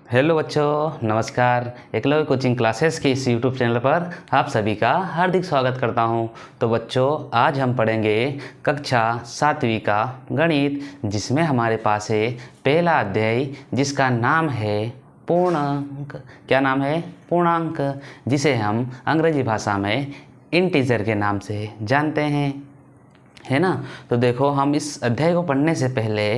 Hello बच्चों, नमस्कार। Eklavya coaching classes के इस यूट्यूब चैनल पर आप सभी का हार्दिक स्वागत करता हूं। तो बच्चों, आज हम पढ़ेंगे कक्षा 7वीं का गणित, जिसमें हमारे पास है पहला अध्याय जिसका नाम है पूर्णांक। क्या नाम है? पूर्णांक, जिसे हम अंग्रेजी भाषा में इंटीजर के नाम से जानते हैं, है ना। तो देखो, हम इस अध्याय को पढ़ने से पहले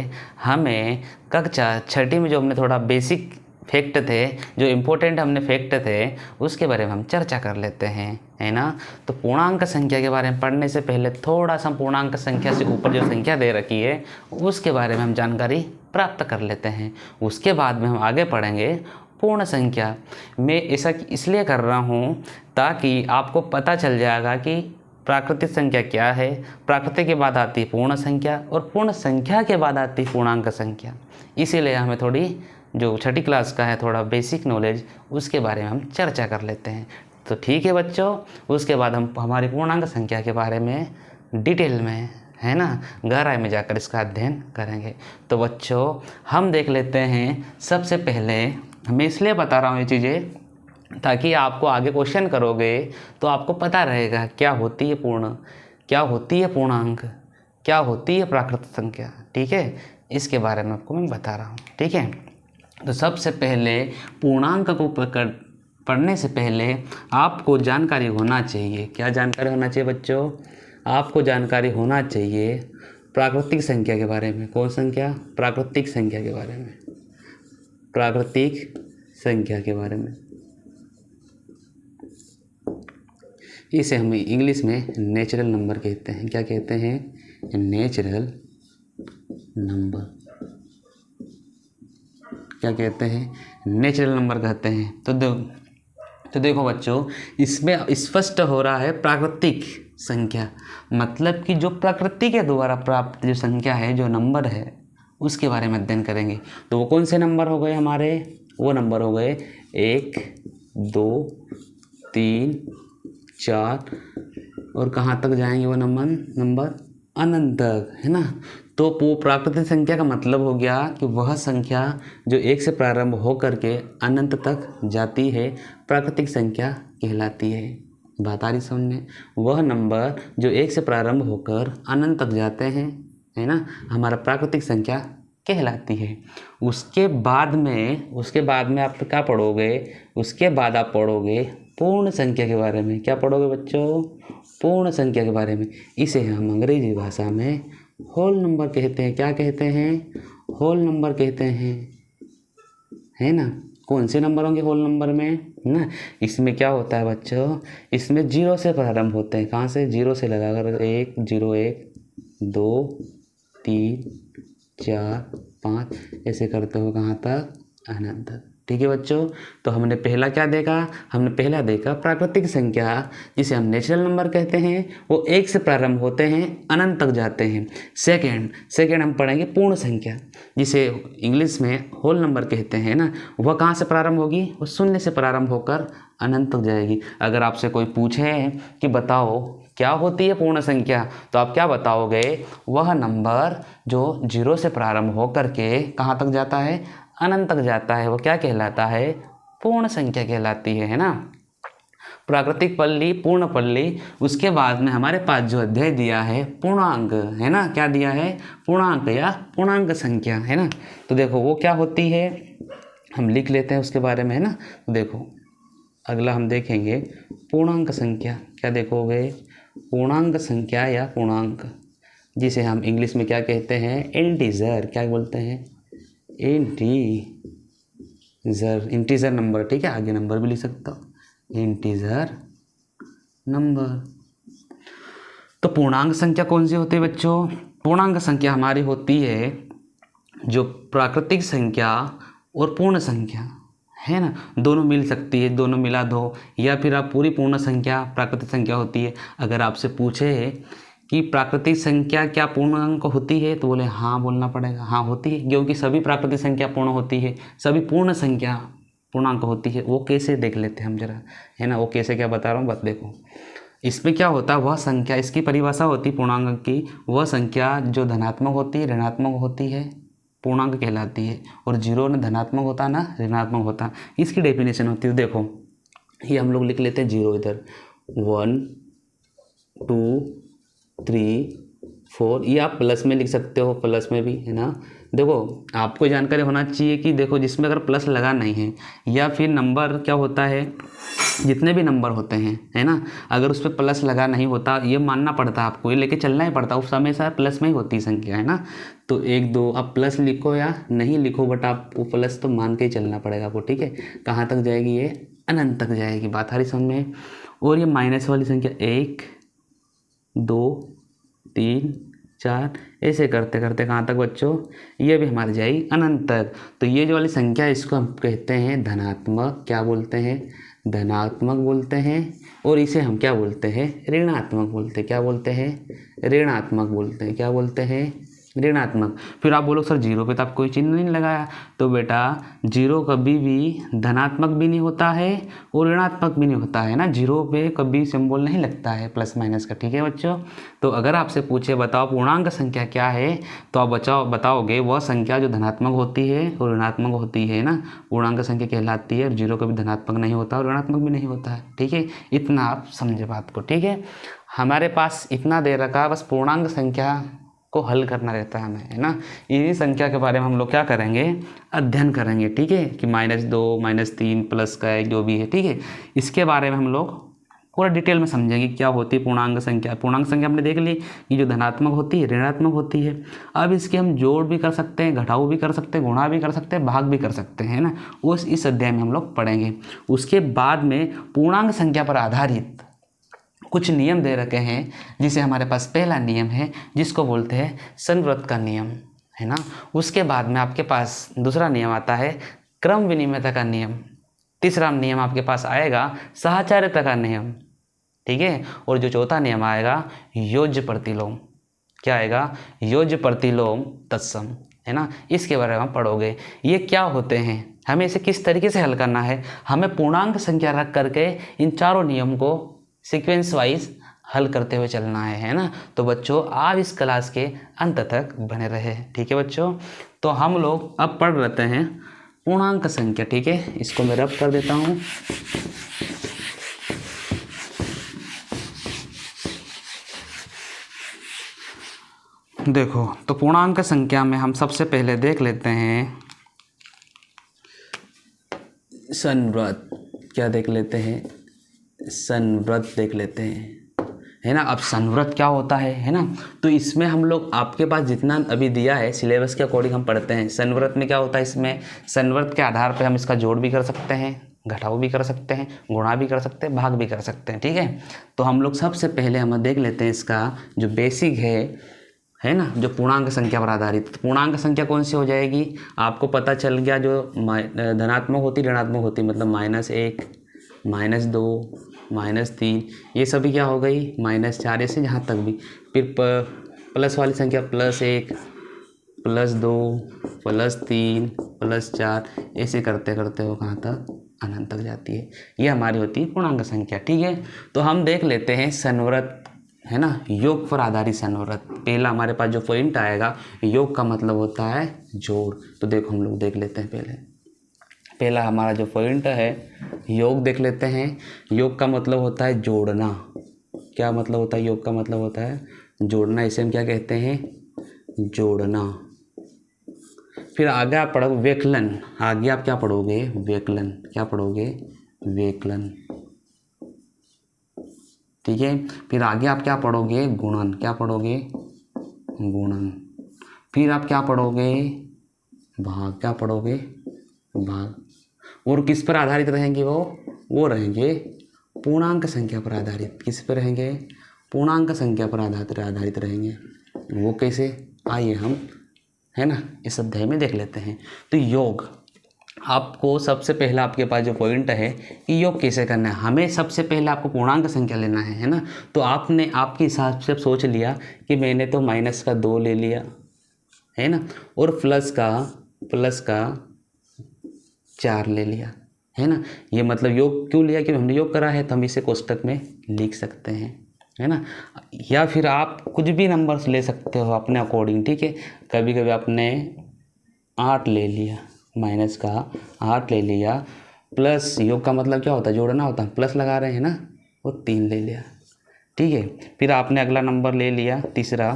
हमें कक्षा 6ठी में जो हमने थोड़ा बेसिक फैक्ट थे, जो इम्पोर्टेंट हमने फैक्ट थे, उसके बारे में हम चर्चा कर लेते हैं, है ना। तो पूर्णांक संख्या के बारे में पढ़ने से पहले थोड़ा सा पूर्णांक संख्या से ऊपर जो संख्या दे रखी है उसके बारे में हम जानकारी प्राप्त कर लेते हैं। उसके बाद में हम आगे पढ़ेंगे पूर्ण संख्या। मैं ऐसा इसलिए कर रहा हूँ ताकि आपको पता चल जाएगा कि प्राकृतिक संख्या क्या है, प्राकृतिक के बाद आती है पूर्ण संख्या, और पूर्ण संख्या के बाद आती है पूर्णांक संख्या। इसीलिए हमें थोड़ी जो 6ठी क्लास का है थोड़ा बेसिक नॉलेज, उसके बारे में हम चर्चा कर लेते हैं। तो ठीक है बच्चों, उसके बाद हम हमारी पूर्णांक संख्या के बारे में डिटेल में, है ना, गहराई में जाकर इसका अध्ययन करेंगे। तो बच्चों, हम देख लेते हैं। सबसे पहले मैं इसलिए बता रहा हूँ ये चीज़ें ताकि आपको आगे क्वेश्चन करोगे तो आपको पता रहेगा क्या होती है पूर्ण, क्या होती है पूर्णांक, क्या होती है प्राकृतिक संख्या। ठीक है, इसके बारे में आपको मैं बता रहा हूँ। ठीक है, तो सबसे पहले पूर्णांक को पढ़ने से पहले आपको जानकारी होना चाहिए। क्या जानकारी होना चाहिए बच्चों? आपको जानकारी होना चाहिए प्राकृतिक संख्या के बारे में। कौन संख्या? प्राकृतिक संख्या के बारे में। प्राकृतिक संख्या के बारे में, इसे हम इंग्लिश में नेचुरल नंबर कहते हैं। क्या कहते हैं? Natural number. क्या कहते हैं? नेचुरल नंबर कहते हैं। तो देखो बच्चों, इसमें स्पष्ट हो रहा है प्राकृतिक संख्या, मतलब कि जो प्रकृति के द्वारा प्राप्त जो संख्या है, जो नंबर है, उसके बारे में अध्ययन करेंगे। तो वो कौन से नंबर हो गए हमारे? वो नंबर हो गए 1, 2, 3, 4, और कहाँ तक जाएंगे वो नंबर? अनंत तक, है ना। तो वो प्राकृतिक संख्या का मतलब हो गया कि वह संख्या जो 1 से प्रारंभ होकर के अनंत तक जाती है, प्राकृतिक संख्या कहलाती है। बात आ रही समझ में? वह नंबर जो 1 से प्रारंभ होकर अनंत तक जाते हैं, है ना, हमारा प्राकृतिक संख्या कहलाती है। उसके बाद में आप क्या पढ़ोगे? उसके बाद आप पढ़ोगे पूर्ण संख्या के बारे में। क्या पढ़ोगे बच्चों? पूर्ण संख्या के बारे में। इसे हम अंग्रेजी भाषा में होल नंबर कहते हैं। क्या कहते हैं? होल नंबर कहते हैं, है ना। कौन से नंबर होंगे होल नंबर में? ना, इसमें क्या होता है बच्चों? इसमें 0 से प्रारंभ होते हैं। कहाँ से? 0 से लगाकर 1, 0, 1, 2, 3, 4, 5 ऐसे करते हो कहाँ तक? अनंत तक। ठीक है बच्चों, तो हमने पहला क्या देखा? हमने पहला देखा प्राकृतिक संख्या, जिसे हम नेचुरल नंबर कहते हैं। वो 1 से प्रारंभ होते हैं, अनंत तक जाते हैं। सेकेंड हम पढ़ेंगे पूर्ण संख्या, जिसे इंग्लिश में होल नंबर कहते हैं ना। वह कहाँ से प्रारंभ होगी? वो 0 से प्रारंभ होकर अनंत तक जाएगी। अगर आपसे कोई पूछे कि बताओ क्या होती है पूर्ण संख्या, तो आप क्या बताओगे? वह नंबर जो 0 से प्रारंभ होकर के कहाँ तक जाता है? अनंत तक जाता है। वो क्या कहलाता है? पूर्ण संख्या कहलाती है ना। प्राकृतिक पल्ली, पूर्ण पल्ली। उसके बाद में हमारे पास जो अध्याय दिया है पूर्णांक, है ना। क्या दिया है? पूर्णांक या पूर्णांक संख्या, है ना। तो देखो वो क्या होती है, हम लिख लेते हैं उसके बारे में, है ना। तो देखो, अगला हम देखेंगे पूर्णांक संख्या। क्या देखोगे? पूर्णांक संख्या या पूर्णांक, जिसे हम इंग्लिश में क्या कहते हैं? इंटीजर। क्या बोलते हैं? Integer number. ठीक है, आगे नंबर भी लिख सकता हूँ, इंटीजर नंबर। तो पूर्णांक संख्या कौन सी होती है बच्चों? पूर्णांक संख्या हमारी होती है जो प्राकृतिक संख्या और पूर्ण संख्या, है ना, दोनों मिल सकती है। दोनों मिला दो, या फिर आप पूरी पूर्ण संख्या प्राकृतिक संख्या होती है। अगर आपसे पूछे कि प्राकृतिक संख्या क्या पूर्णांक होती है, तो बोले हाँ बोलना पड़ेगा, हाँ होती है, क्योंकि सभी प्राकृतिक संख्या पूर्ण होती है, सभी पूर्ण संख्या पूर्णांक होती है। वो कैसे देख लेते हैं हम जरा, है ना। वो कैसे, क्या बता रहा हूँ, बस देखो। इसमें क्या होता है, वह संख्या, इसकी परिभाषा होती है पूर्णांक की, वह संख्या जो धनात्मक होती है, ऋणात्मक होती है, पूर्णांक कहलाती है, और जीरो न धनात्मक होता ना ऋणात्मक होता। इसकी डेफिनेशन होती है, देखो ये हम लोग लिख लेते हैं जीरो इधर, 1 2 3 4, ये आप प्लस में लिख सकते हो, प्लस में भी है ना। देखो आपको जानकारी होना चाहिए कि देखो जिसमें अगर प्लस लगा नहीं है या फिर नंबर क्या होता है, जितने भी नंबर होते हैं है ना, अगर उस पर प्लस लगा नहीं होता, ये मानना पड़ता है आपको, ये लेके चलना ही पड़ता है, उस हमेशा प्लस में ही होती संख्या है ना। तो 1 2 आप प्लस लिखो या नहीं लिखो, बट आपको प्लस तो मान के ही चलना पड़ेगा आपको, ठीक है। कहाँ तक जाएगी ये, अनंत तक जाएगी, बात हरी समझ में। और ये माइनस वाली संख्या 1 2 3 4 ऐसे करते करते कहाँ तक बच्चों, ये भी हमारी जाएगी अनंत तक। तो ये जो वाली संख्या है इसको हम कहते हैं धनात्मक, क्या बोलते हैं, धनात्मक बोलते हैं। और इसे हम क्या बोलते हैं, ऋणात्मक बोलते हैं, क्या बोलते हैं, ऋणात्मक बोलते हैं, क्या बोलते हैं, ऋणात्मक। फिर आप बोलो सर जीरो पे तो आप कोई चिन्ह नहीं लगाया, तो बेटा जीरो कभी भी धनात्मक भी नहीं होता है और ऋणात्मक भी नहीं होता है ना, जीरो पे कभी सिंबल नहीं लगता है प्लस माइनस का, ठीक है बच्चों। तो अगर आपसे पूछे बताओ पूर्णांक संख्या क्या है, तो आप बताओगे वह संख्या जो धनात्मक होती है और ऋणात्मक होती है ना, पूर्णांक संख्या कहलाती है। और जीरो कभी धनात्मक नहीं होता और ऋणात्मक भी नहीं होता है, ठीक है। इतना आप समझे बात को, ठीक है। हमारे पास इतना दे रखा, बस पूर्णांक संख्या को हल करना रहता है हमें, है ना। इन्हीं संख्या के बारे में हम लोग क्या करेंगे, अध्ययन करेंगे, ठीक है, कि -2 -3 प्लस का एक जो भी है, ठीक है। इसके बारे में हम लोग पूरा डिटेल में समझेंगे क्या होती है पूर्णांक संख्या। पूर्णांक संख्या हमने देख ली कि जो धनात्मक होती है, ऋणात्मक होती है। अब इसके हम जोड़ भी कर सकते हैं, घटाव भी कर सकते हैं, गुणा भी कर सकते हैं, भाग भी कर सकते हैं, है ना। उस इस अध्याय में हम लोग पढ़ेंगे। उसके बाद में पूर्णांक संख्या पर आधारित कुछ नियम दे रखे हैं, जिसे हमारे पास पहला नियम है जिसको बोलते हैं संवृत का नियम, है ना। उसके बाद में आपके पास दूसरा नियम आता है क्रम विनिमयता का नियम। तीसरा नियम आपके पास आएगा साहचर्यता का नियम, ठीक है। और जो चौथा नियम आएगा योज्य प्रतिलोम, क्या आएगा, योज्य प्रतिलोम तत्सम, है ना। इसके बारे में आप पढ़ोगे। ये क्या होते हैं, हमें इसे किस तरीके से हल करना है, हमें पूर्णांक संख्या रख करके इन चारों नियम को सीक्वेंस वाइज हल करते हुए चलना है ना। तो बच्चों आप इस क्लास के अंत तक बने रहे, ठीक है बच्चों। तो हम लोग अब पढ़ लेते हैं पूर्णांक संख्या, ठीक है। इसको मैं रब कर देता हूँ। देखो तो पूर्णांक संख्या में हम सबसे पहले देख लेते हैं संवृत, क्या देख लेते हैं, संवृत देख लेते हैं, है ना। अब संवृत क्या होता है ना। तो इसमें हम लोग आपके पास जितना अभी दिया है सिलेबस के अकॉर्डिंग हम पढ़ते हैं। संवृत में क्या होता है, इसमें संवृत के आधार पर हम इसका जोड़ भी कर सकते हैं, घटाव भी कर सकते हैं, गुणा भी कर सकते हैं, भाग भी कर सकते हैं, ठीक है। तो हम लोग सबसे पहले हम देख लेते हैं इसका जो बेसिक है ना, जो पूर्णांक संख्या पर आधारित। पूर्णांक संख्या कौन सी हो जाएगी, आपको पता चल गया, जो धनात्मक होती ऋणात्मक होती, मतलब -1 -2 -3 ये सभी क्या हो गई, -4 ऐसे जहाँ तक भी। फिर प्लस वाली संख्या +1 +2 +3 +4 ऐसे करते करते वो कहाँ तक, अनंत तक जाती है। ये हमारी होती है पूर्णांक संख्या, ठीक है। तो हम देख लेते हैं संवृत, है ना, योग पर आधारित संवृत। पहला हमारे पास जो पॉइंट आएगा, योग का मतलब होता है जोड़। तो देखो हम लोग देख लेते हैं पहला हमारा जो पॉइंट है योग देख लेते हैं। योग का मतलब होता है जोड़ना। क्या मतलब होता है, योग का मतलब होता है जोड़ना। इसे हम क्या कहते हैं, जोड़ना। फिर आगे आप पढ़ोगे व्यकलन, आगे आप क्या पढ़ोगे, व्यकलन। क्या पढ़ोगे, व्यकलन, ठीक है। फिर आगे आप क्या पढ़ोगे, गुणन। क्या पढ़ोगे, गुणन। फिर आप क्या पढ़ोगे, भाग। क्या पढ़ोगे, भाग। और किस पर आधारित रहेंगे वो रहेंगे पूर्णांक संख्या पर आधारित। किस पर रहेंगे, पूर्णांक संख्या पर आधारित रहेंगे। वो कैसे, आइए हम, है ना, इस अध्याय में देख लेते हैं। तो योग, आपको सबसे पहला आपके पास जो पॉइंट है कि योग कैसे करना है, हमें सबसे पहले आपको पूर्णांक संख्या लेना है ना। तो आपने आपके हिसाब से सोच लिया कि मैंने तो -2 ले लिया, है ना, और प्लस का 4 ले लिया, है ना। ये मतलब योग क्यों लिया, कि हमने योग करा है तो हम इसे कोष्टक में लिख सकते हैं, है ना। या फिर आप कुछ भी नंबर्स ले सकते हो अपने अकॉर्डिंग, ठीक है। कभी कभी आपने 8 ले लिया, माइनस का 8 ले लिया, प्लस योग का मतलब क्या होता है, जोड़ना होता है, प्लस लगा रहे हैं ना, वो 3 ले लिया। ठीक है, फिर आपने अगला नंबर ले लिया, तीसरा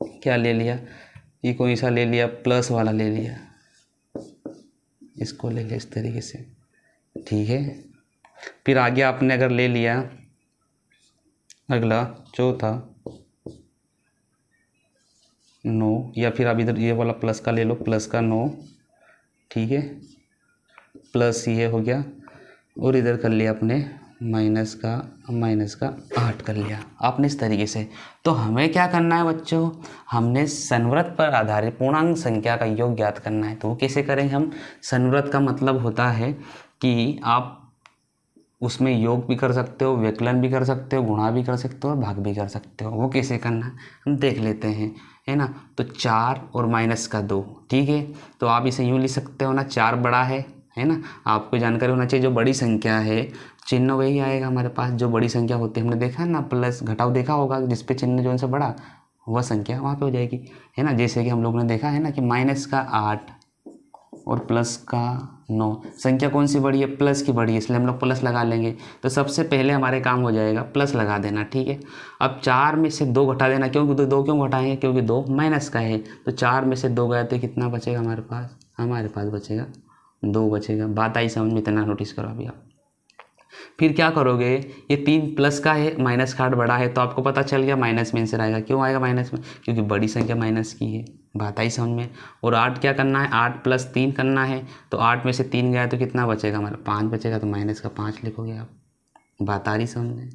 क्या ले लिया, ये कोई सा ले लिया, प्लस वाला ले लिया, इसको ले लिया इस तरीके से। ठीक है, फिर आगे आपने अगर ले लिया अगला चौथा 9, या फिर आप इधर ये वाला प्लस का ले लो, प्लस का 9। ठीक है, प्लस ये हो गया, और इधर कर लिया आपने माइनस का 8 कर लिया आपने इस तरीके से। तो हमें क्या करना है बच्चों, हमने संवृत्त पर आधारित पूर्णांक संख्या का योग ज्ञात करना है। तो वो कैसे करेंगे हम, संवृत्त का मतलब होता है कि आप उसमें योग भी कर सकते हो, व्यकलन भी कर सकते हो, गुणा भी कर सकते हो और भाग भी कर सकते हो। वो कैसे करना है हम देख लेते हैं, है ना। तो 4 और माइनस का 2, ठीक है, तो आप इसे यूँ लिख सकते हो ना, 4 बड़ा है ना। आपको जानकारी होना चाहिए जो बड़ी संख्या है चिन्ह वही आएगा हमारे पास, जो बड़ी संख्या होती है हमने देखा है ना, प्लस घटाव देखा होगा, जिस पे चिन्ह जो उनसे बड़ा वह संख्या वहाँ पे हो जाएगी, है ना। जैसे कि हम लोगों ने देखा है ना कि माइनस का 8 और प्लस का 9, संख्या कौन सी बड़ी है, प्लस की बड़ी है, इसलिए हम लोग प्लस लगा लेंगे। तो सबसे पहले हमारे काम हो जाएगा प्लस लगा देना। ठीक है, अब 4 में से 2 घटा देना, क्योंकि तो 2 क्यों घटाएंगे, क्योंकि 2 माइनस का है। तो 4 में से 2 गए तो कितना बचेगा हमारे पास बचेगा 2 बचेगा। बात आई समझ में, इतना नोटिस करो अभी आप। फिर क्या करोगे, ये 3 प्लस का है, माइनस का 8 बड़ा है, तो आपको पता चल गया माइनस में आंसर आएगा। क्यों आएगा माइनस में, क्योंकि बड़ी संख्या माइनस की है। बात आई समझ में। और 8 क्या करना है, 8 + 3 करना है, तो 8 में से 3 गया तो कितना बचेगा हमारा 5 बचेगा, तो माइनस का 5 लिखोगे आप। बात आ रही समझ में।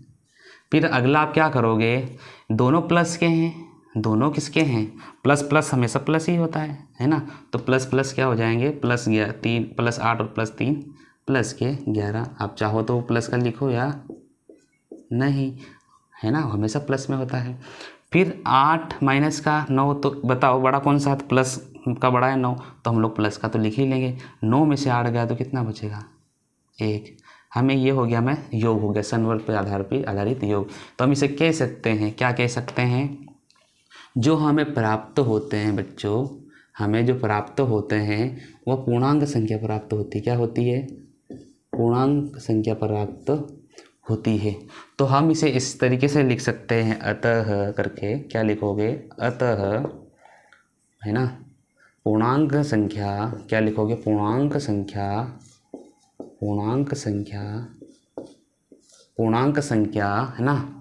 फिर अगला आप क्या करोगे, दोनों प्लस के हैं, दोनों किसके हैं, प्लस प्लस हमेशा प्लस ही होता है ना। तो प्लस प्लस क्या हो जाएंगे, प्लस 3 + 8 और +3 प्लस के 11। आप चाहो तो प्लस का लिखो या नहीं, है ना, हमेशा प्लस में होता है। फिर 8 माइनस का 9, तो बताओ बड़ा कौन सा, प्लस का बड़ा है 9, तो हम लोग प्लस का तो लिख ही लेंगे। 9 में से 8 गया तो कितना बचेगा 1। हमें ये हो गया, मैं योग हो गया, संवर्ग पे आधारित योग। तो हम इसे कह सकते हैं, क्या कह सकते हैं, जो हमें प्राप्त होते हैं बच्चों, हमें जो प्राप्त होते हैं वह पूर्णांक संख्या प्राप्त होती है। क्या होती है, पूर्णांक संख्या प्राप्त होती है। तो हम इसे इस तरीके से लिख सकते हैं, अतः करके क्या लिखोगे, अतः, है ना, पूर्णांक संख्या क्या लिखोगे, पूर्णांक संख्या है ना,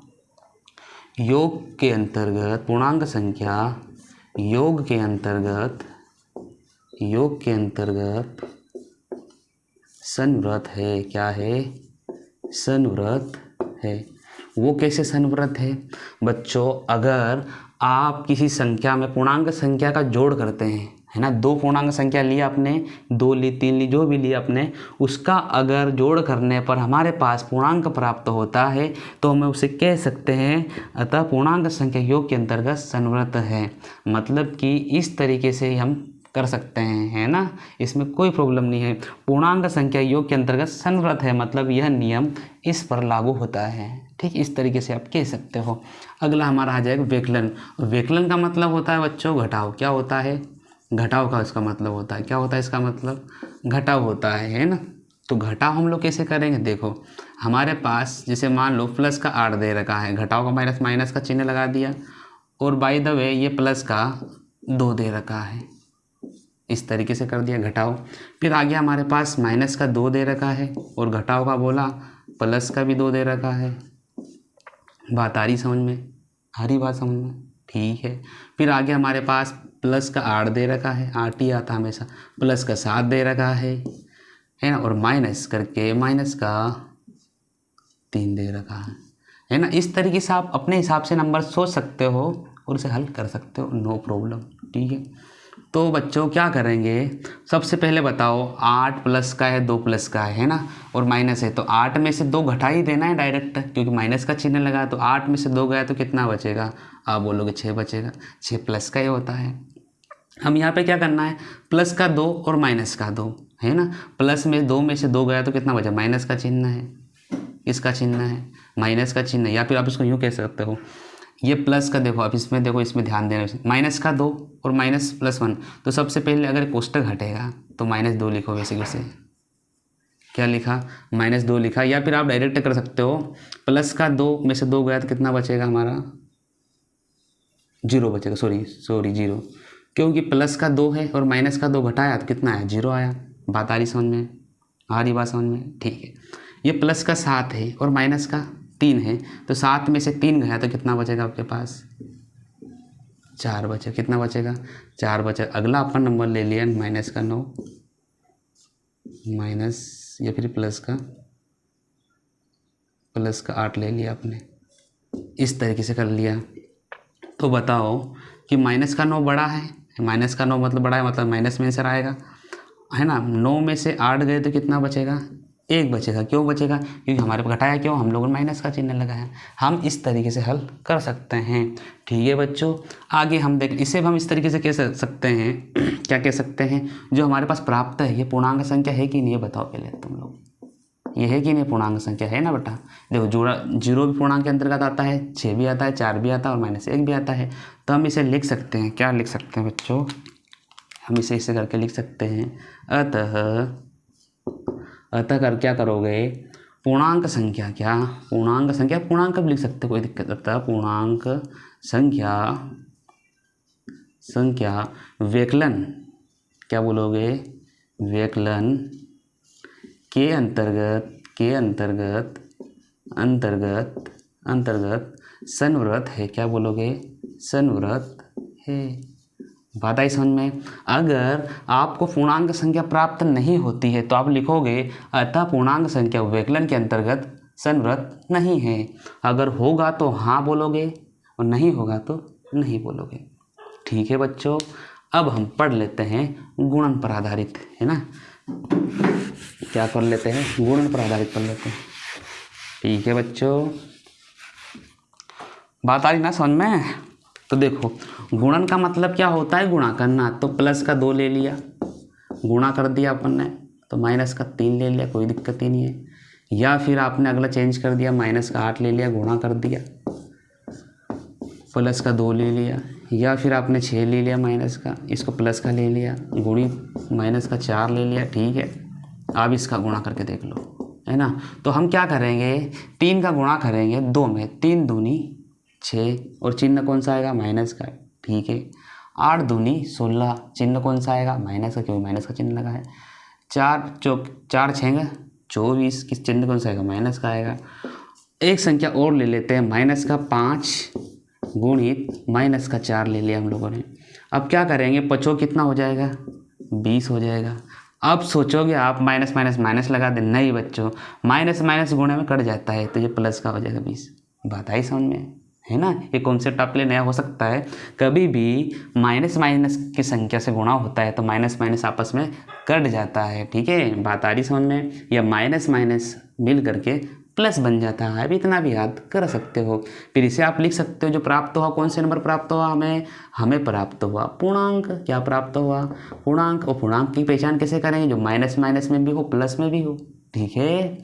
योग के अंतर्गत, पूर्णांक संख्या योग के अंतर्गत संवृत है। क्या है, संवृत है। वो कैसे संवृत है बच्चों, अगर आप किसी संख्या में पूर्णांक संख्या का जोड़ करते हैं, है ना, 2 पूर्णांक संख्या ली आपने, 2 ली, 3 ली, जो भी ली आपने, उसका अगर जोड़ करने पर हमारे पास पूर्णांक प्राप्त होता है, तो हमें उसे कह सकते हैं अतः पूर्णांक संख्या योग के अंतर्गत संवृत है। मतलब कि इस तरीके से हम कर सकते हैं, है ना, इसमें कोई प्रॉब्लम नहीं है। पूर्णांक संख्या योग के अंतर्गत संवृत है, मतलब यह नियम इस पर लागू होता है। ठीक, इस तरीके से आप कह सकते हो। अगला हमारा आ जाएगा व्यकलन। व्यकलन का मतलब होता है बच्चों घटाव। क्या होता है, घटाव का इसका मतलब होता है, क्या होता है इसका मतलब, घटाव होता है ना। तो घटाव हम लोग कैसे करेंगे, देखो हमारे पास जैसे मान लो प्लस का 8 दे रखा है, घटाव का माइनस का चिन्ह लगा दिया, और बाय द वे ये प्लस का 2 दे रखा है, इस तरीके से कर दिया घटाव। फिर आगे हमारे पास माइनस का 2 दे रखा है, और घटाव का बोला प्लस का भी 2 दे रखा है। बात आ रही समझ में, आ रही बात समझ में, ठीक है। फिर आगे हमारे पास प्लस का 8 दे रखा है, 8 ही आता हमेशा, प्लस का 7 दे रखा है ना, और माइनस करके माइनस का 3 दे रखा है ना। इस तरीके से आप अपने हिसाब से नंबर सोच सकते हो और उसे हल कर सकते हो, नो प्रॉब्लम। ठीक है, तो बच्चों क्या करेंगे, सबसे पहले बताओ 8 प्लस का है, 2 प्लस का है ना, और माइनस है, तो 8 में से 2 घटा ही देना है डायरेक्ट, क्योंकि माइनस का चिन्ह लगा। तो 8 में से 2 गया तो कितना बचेगा, आप बोलोगे 6 बचेगा, 6 प्लस का ही होता है। हम यहाँ पे क्या करना है, प्लस का 2 और माइनस का 2, है ना। प्लस में 2 में से 2 गया तो कितना बचा, माइनस का चिन्ह है, इसका चिन्ह है, माइनस का चिन्ह, या फिर आप इसको यूँ कह सकते हो, ये प्लस का देखो, अब इसमें देखो, इसमें ध्यान देना, माइनस का 2 और माइनस प्लस 1, तो सबसे पहले अगर कोष्टक हटेगा तो -2 लिखो बेसिक उसे। क्या लिखा? -2 लिखा। या फिर आप डायरेक्ट कर सकते हो, प्लस का 2 में से 2 गया तो कितना बचेगा हमारा? 0 बचेगा। सॉरी 0, क्योंकि प्लस का 2 है और माइनस का 2 घटाया तो कितना आया? 0 आया। बात आ रही समझ में? आ रही बात समझ में? ठीक है। ये प्लस का 7 है और माइनस का 3 है, तो 7 में से 3 गया तो कितना बचेगा आपके पास? 4 बचे। कितना बचेगा? 4 बचे। अगला अपन नंबर ले लिया माइनस का 9, माइनस या फिर प्लस का 8 ले लिया आपने। इस तरीके से कर लिया। तो बताओ कि माइनस का 9 बड़ा है, माइनस का 9 मतलब बड़ा है, मतलब माइनस में आंसर आएगा, है ना। 9 में से 8 गए तो कितना बचेगा? 1 बचेगा। क्यों बचेगा? क्योंकि हमारे पास घटाया क्यों? हम लोगों ने माइनस का चिन्ह लगाया। हम इस तरीके से हल कर सकते हैं। ठीक है बच्चों, आगे हम देख, इसे हम इस तरीके से कह सकते हैं क्या कह सकते हैं? जो हमारे पास प्राप्त है ये पूर्णांक संख्या है कि नहीं, ये बताओ पहले तुम लोग। ये है कि नहीं पूर्णांक संख्या? है ना बेटा। देखो 0 भी पूर्णांक के अंतर्गत आता है, 6 भी आता है, 4 भी आता है और -1 भी आता है। तो हम इसे लिख सकते हैं, क्या लिख सकते हैं बच्चों? हम इसे करके लिख सकते हैं, अतः कर क्या करोगे? पूर्णांक संख्या, क्या पूर्णांक संख्या, पूर्णांक भी लिख सकते हो, कोई दिक्कत नहीं। पूर्णांक संख्या व्यकलन, क्या बोलोगे? व्यकलन के अंतर्गत संवृत है। क्या बोलोगे? संवृत है। बात आई समझ में? अगर आपको पूर्णांक संख्या प्राप्त नहीं होती है तो आप लिखोगे अतः पूर्णांक संख्या व्यकलन के अंतर्गत संवृत नहीं है। अगर होगा तो हाँ बोलोगे और नहीं होगा तो नहीं बोलोगे। ठीक है बच्चों, अब हम पढ़ लेते हैं गुणन पर आधारित, है ना। क्या कर लेते हैं? गुणन पर आधारित पढ़ लेते हैं। ठीक है बच्चों, बात आ रही ना समझ में? तो देखो, गुणन का मतलब क्या होता है? गुणा करना। तो प्लस का 2 ले लिया, गुणा कर दिया अपन ने, तो माइनस का 3 ले लिया, कोई दिक्कत ही नहीं है। या फिर आपने अगला चेंज कर दिया, माइनस का 8 ले लिया, गुणा कर दिया, प्लस का 2 ले लिया। या फिर आपने 6 ले लिया माइनस का, इसको प्लस का ले लिया, गुणी माइनस का 4 ले लिया। ठीक है, अब इसका गुणा करके देख लो, है ना। तो हम क्या करेंगे? 3 का गुणा करेंगे 2 में, 3 दूनी 6 और चिन्ह कौन सा आएगा? माइनस का। ठीक है, 8 दूनी 16, चिन्ह कौन सा आएगा? माइनस का, क्योंकि माइनस का चिन्ह लगा है। 4 6 24, किस चिन्ह कौन सा आएगा? माइनस का आएगा। एक संख्या और ले लेते हैं, माइनस का 5 गुणित माइनस का 4 ले लिया हम लोगों ने। अब क्या करेंगे? 5 कितना हो जाएगा? 20 हो जाएगा। अब सोचोगे आप माइनस माइनस माइनस लगा दें, नहीं बच्चों, माइनस माइनस गुणे में कट जाता है, तो ये प्लस का हो जाएगा 20। बात आई समझ में? है ना। ये कॉन्सेप्ट आपके लिए नया हो सकता है। कभी भी माइनस माइनस की संख्या से गुणा होता है तो माइनस माइनस आपस में कट जाता है। ठीक है, बात आ रही समझ में? या माइनस माइनस मिल करके प्लस बन जाता है। अभी इतना भी याद कर सकते हो। फिर इसे आप लिख सकते हो, जो प्राप्त हुआ, कौन से नंबर प्राप्त हुआ? हमें प्राप्त हुआ पूर्णांक। क्या प्राप्त हुआ? पूर्णांक। और पूर्णांक की पहचान कैसे करेंगे? जो माइनस माइनस में भी हो, प्लस में भी हो। ठीक है,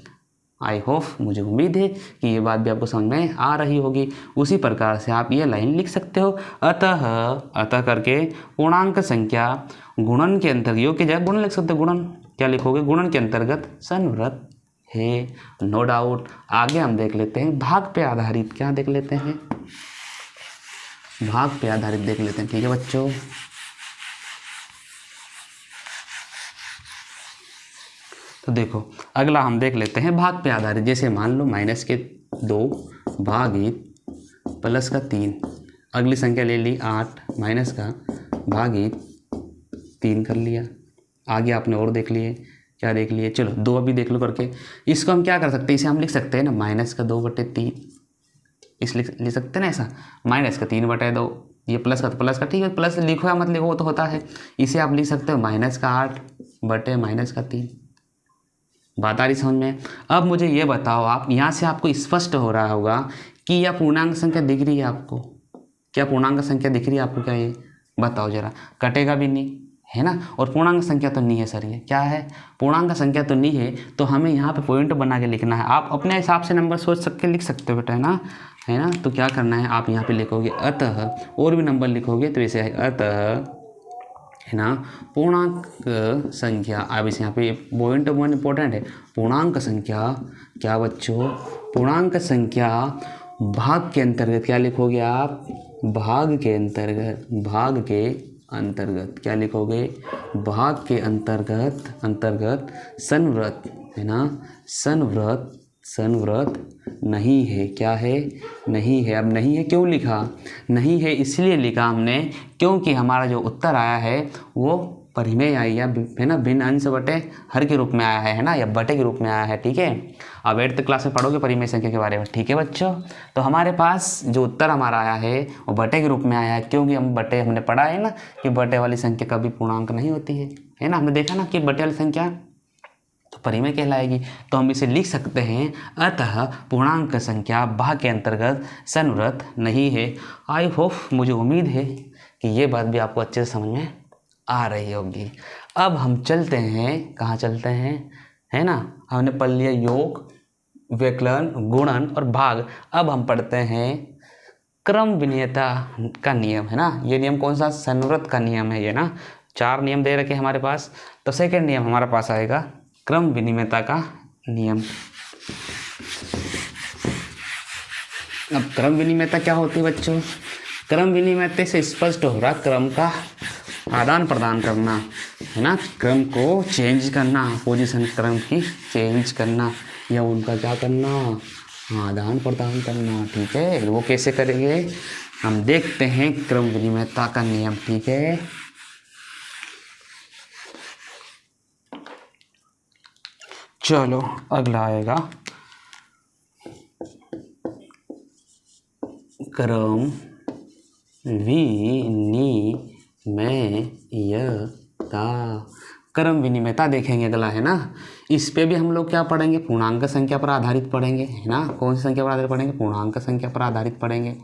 आई होप, मुझे उम्मीद है कि ये बात भी आपको समझ में आ रही होगी। उसी प्रकार से आप ये लाइन लिख सकते हो, अतः करके पूर्णांक संख्या गुणन के अंतर्गत, योग की जगह गुणन लिख सकते हो। गुणन क्या लिखोगे? गुणन के अंतर्गत संवृत है, नो डाउट। आगे हम देख लेते हैं भाग पे आधारित। क्या देख लेते हैं? भाग पे आधारित देख लेते हैं। ठीक है बच्चों, तो देखो अगला हम देख लेते हैं भाग पे आधारित। जैसे मान लो माइनस के 2 भागित प्लस का 3, अगली संख्या ले ली 8 माइनस का भागित 3 कर लिया। आगे आपने और देख लिए, क्या देख लिए? चलो 2 अभी देख लो करके। इसको हम क्या कर सकते हैं? इसे हम लिख सकते हैं ना, माइनस का 2/3, इस लिख सकते हैं ना ऐसा, माइनस का 3/2। ये प्लस का तो प्लस का, ठीक है, प्लस लिखो या मत लिखो वो तो होता है। इसे आप लिख सकते हो माइनस का 8/-3। बात आ रही समझ में? अब मुझे ये बताओ, आप यहाँ से आपको स्पष्ट हो रहा होगा कि यह पूर्णांक संख्या दिख रही है आपको? क्या पूर्णांक संख्या दिख रही है आपको? क्या ये बताओ जरा। कटेगा भी नहीं, है ना। और पूर्णांक संख्या तो नहीं है सर, ये क्या है? पूर्णांक संख्या तो नहीं है, तो हमें यहाँ पे पॉइंट बना के लिखना है। आप अपने हिसाब से नंबर सोच सकते लिख सकते हो बेटा, है ना। है ना। तो क्या करना है, आप यहाँ पे लिखोगे अतः, और भी नंबर लिखोगे तो ऐसे आएगा अतः, है ना, पूर्णांक संख्या। अब इस यहाँ पे पॉइंट वन इंपॉर्टेंट है, पूर्णांक संख्या क्या बच्चों, पूर्णांक संख्या भाग के अंतर्गत क्या लिखोगे आप, भाग के अंतर्गत, भाग के अंतर्गत क्या लिखोगे, भाग के अंतर्गत, अंतर्गत संवृत, है ना, संवृत, संवृत नहीं है, क्या है, नहीं है। अब नहीं है क्यों लिखा, नहीं है इसलिए लिखा हमने क्योंकि हमारा जो उत्तर आया है वो परिमेय आई है ना, भिन्न अंश बटे हर के रूप में आया है ना, या बटे के रूप में आया है, ठीक है। अब 8th क्लास में पढ़ोगे परिमेय संख्या के बारे में, ठीक है बच्चों। तो हमारे पास जो उत्तर हमारा आया है वो बटे के रूप में आया है, क्योंकि हम बटे, हमने पढ़ा है ना कि बटे वाली संख्या कभी पूर्णांक नहीं होती है ना, हमने देखा ना कि बटे वाली संख्या तो परिमेय कहलाएगी। तो हम इसे लिख सकते हैं अतः पूर्णांक संख्या भाग के अंतर्गत संवृत नहीं है। आई होप, मुझे उम्मीद है कि ये बात भी आपको अच्छे से समझ में आ रही होगी। अब हम चलते हैं, कहाँ चलते हैं, है ना, हमने पढ़ लिया योग, व्यकलन, गुणन और भाग। अब हम पढ़ते हैं क्रम विनियता का नियम, है ना। ये नियम कौन सा, संवृत का नियम है ये ना। 4 नियम दे रखे हमारे पास, तो सेकेंड नियम हमारे पास आएगा क्रम विनिमयता का नियम। अब क्रम विनिमयता क्या होती है बच्चों, क्रम विनिमयता से स्पष्ट हो रहा क्रम का आदान प्रदान करना, है ना, क्रम को चेंज करना, पोजीशन क्रम की चेंज करना, या उनका क्या करना, आदान प्रदान करना, ठीक है। वो कैसे करेंगे हम देखते हैं, क्रम विनिमयता का नियम, ठीक है। चलो अगला आएगा क्रम विनिमयता, क्रम विनिमयता देखेंगे अगला, है ना। इस पे भी हम लोग क्या पढ़ेंगे, पूर्णांक संख्या पर आधारित पढ़ेंगे, है ना। कौन सी संख्या पर आधारित पढ़ेंगे, पूर्णांक संख्या पर आधारित पढ़ेंगे,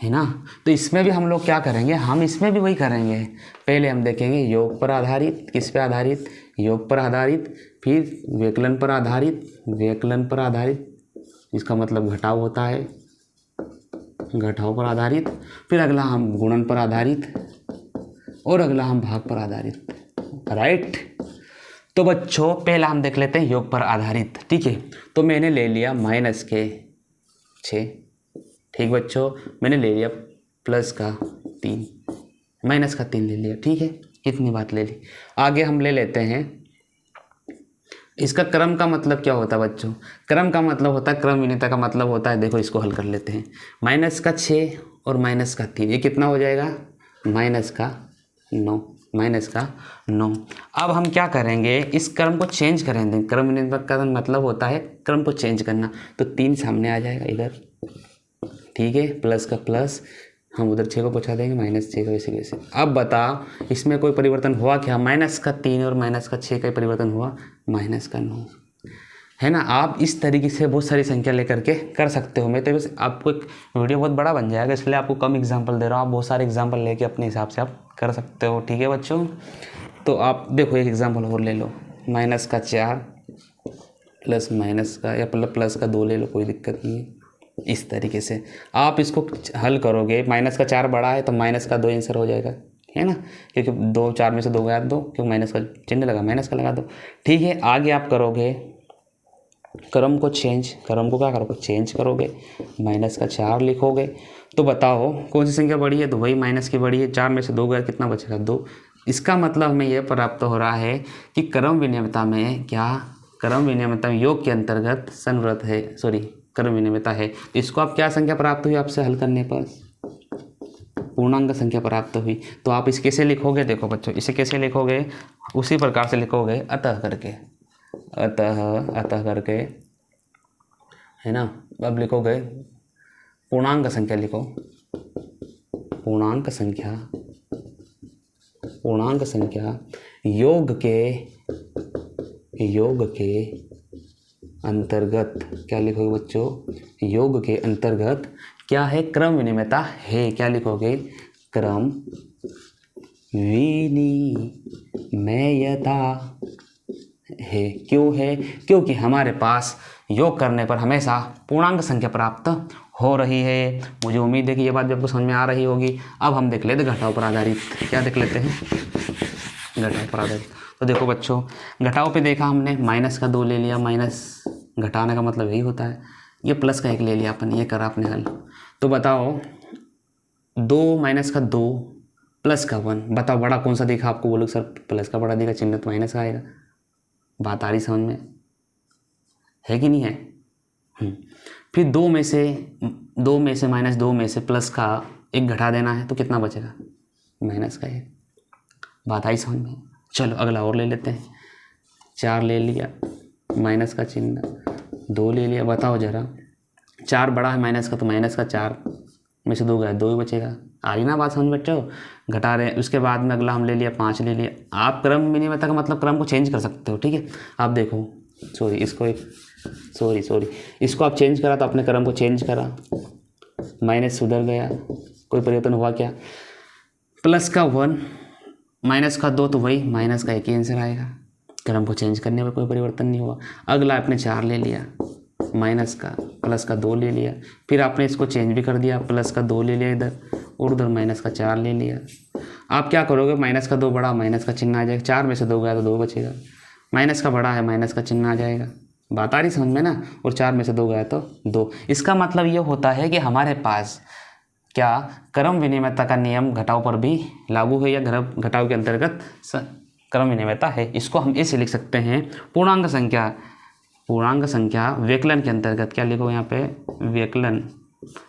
है ना। तो इसमें भी हम लोग क्या करेंगे, हम इसमें भी वही करेंगे। पहले हम देखेंगे योग पर आधारित, किस पे आधारित, योग पर आधारित, फिर व्यकलन पर आधारित, व्यकलन पर आधारित, इसका मतलब घटाव होता है, घटाव पर आधारित, फिर अगला हम गुणन पर आधारित, और अगला हम भाग पर आधारित, राइट। तो बच्चों पहला हम देख लेते हैं योग पर आधारित, ठीक है। तो मैंने ले लिया -6, ठीक बच्चों, मैंने ले लिया +3, -3 ले लिया, ठीक है, इतनी बात ले ली। आगे हम ले लेते हैं, इसका क्रम का मतलब क्या होता है बच्चों, क्रम का मतलब होता है, क्रम विनिमयता का मतलब होता है, देखो इसको हल कर लेते हैं, -6 और -3, ये कितना हो जाएगा, -9, -9। अब हम क्या करेंगे, इस क्रम को चेंज करेंगे, क्रम विनिमयता का मतलब होता है क्रम को चेंज करना, तो 3 सामने आ जाएगा इधर, ठीक है, प्लस का प्लस, हम उधर 6 को पहुँचा देंगे, -6 का वैसे कैसे। अब बताओ इसमें कोई परिवर्तन हुआ क्या, -3 और -6 का परिवर्तन हुआ, -9, है ना। आप इस तरीके से बहुत सारी संख्या लेकर के कर सकते हो। मैं तो बस आपको एक वीडियो बहुत बड़ा बन जाएगा, इसलिए आपको कम एग्जाम्पल दे रहा हूँ, आप बहुत सारे एग्जाम्पल लेके अपने हिसाब से आप कर सकते हो, ठीक है बच्चों। तो आप देखो एक एग्जाम्पल और ले लो, -4 प्लस माइनस का या प्लस का 2 ले लो, कोई दिक्कत नहीं है। इस तरीके से आप इसको हल करोगे, -4 बड़ा है तो -2 आंसर हो जाएगा, है ना, क्योंकि 2 4 में से 2 गया 2, क्योंकि माइनस का चिन्ह लगा, माइनस का लगा दो, ठीक है। आगे आप करोगे क्रम को चेंज, क्रम को क्या करोगे, चेंज करोगे, -4 लिखोगे। तो बताओ कौन सी संख्या बड़ी है, तो वही माइनस की बड़ी है, 4 में से 2 गया, कितना बचेगा 2। इसका मतलब हमें यह प्राप्त हो रहा है कि क्रम विनिमयता में क्या, क्रम विनिमयता में योग के अंतर्गत संवृत है, सॉरी क्रम विनिमयता है। इसको आप क्या संख्या प्राप्त हुई आपसे हल करने पर, पूर्णांक संख्या प्राप्त हुई। तो आप इसे कैसे लिखोगे, देखो बच्चों इसे कैसे लिखोगे, उसी प्रकार से लिखोगे, अतः करके, अतः करके, है ना। अब लिखोगे पूर्णांक संख्या, लिखो पूर्णांक संख्या, पूर्णांक संख्या योग के अंतर्गत, क्या लिखोगे बच्चों, योग के अंतर्गत क्या है, क्रम विनिमयता है, क्या लिखोगे, क्रम विनिमयता है। क्यों है, क्योंकि हमारे पास योग करने पर हमेशा पूर्णांक संख्या प्राप्त हो रही है। मुझे उम्मीद है कि ये बात भी आपको समझ में आ रही होगी। अब हम देख लेते हैं घटाव पर आधारित। क्या देख लेते हैं? घटाव पर आधारित। तो देखो बच्चों, घटाव पे देखा हमने, माइनस का 2 ले लिया। माइनस घटाने का मतलब यही होता है। ये प्लस का 1 ले लिया अपन, ये करा आपने हल। तो बताओ 2 माइनस का 2 प्लस का 1, बताओ बड़ा कौन सा दिखा आपको? बोलो सर प्लस का बड़ा दिखा, चिन्ह तो माइनस का आएगा। बात आ रही समझ में, है कि नहीं है? फिर 2 में से माइनस 2 में से प्लस का 1 घटा देना है, तो कितना बचेगा? माइनस का 1। बात आई समझ में? चलो अगला और ले लेते हैं। 4 ले लिया, माइनस का चिन्ह, 2 ले लिया। बताओ जरा, 4 बड़ा है माइनस का, तो माइनस का 4 में से 2 गया, 2 ही बचेगा। आ रही ना बात समझ बच्चों? घटा रहे हैं। उसके बाद में अगला हम ले लिया 5 ले लिया। आप क्रम विनिमयता का मतलब क्रम को चेंज कर सकते हो, ठीक है? आप देखो, इसको आप चेंज करा तो आपने क्रम को चेंज करा, माइनस सुधर गया, कोई परिवर्तन हुआ क्या? प्लस का 1 माइनस का 2, तो वही माइनस का 1 ही आंसर आएगा। क्रम को चेंज करने में कोई परिवर्तन नहीं हुआ। अगला आपने 4 ले लिया, माइनस का, प्लस का 2 ले लिया। फिर आपने इसको चेंज भी कर दिया, प्लस का 2 ले लिया इधर, और उधर माइनस का 4 ले लिया। आप क्या करोगे? माइनस का 2 बड़ा, माइनस का चिन्ह आ जाएगा। 4 में से 2 गया तो 2 बचेगा। माइनस का बड़ा है, माइनस का चिन्ह आ जाएगा। बात आ रही समझ में ना? और 4 में से 2 गया तो 2। इसका मतलब ये होता है कि हमारे पास क्या क्रम विनिमयता का नियम घटाव पर भी लागू है, या घटाव के अंतर्गत क्रम विनिमयता है। इसको हम ऐसे लिख सकते हैं, पूर्णांक संख्या व्यकलन के अंतर्गत, क्या लिखो यहाँ पे?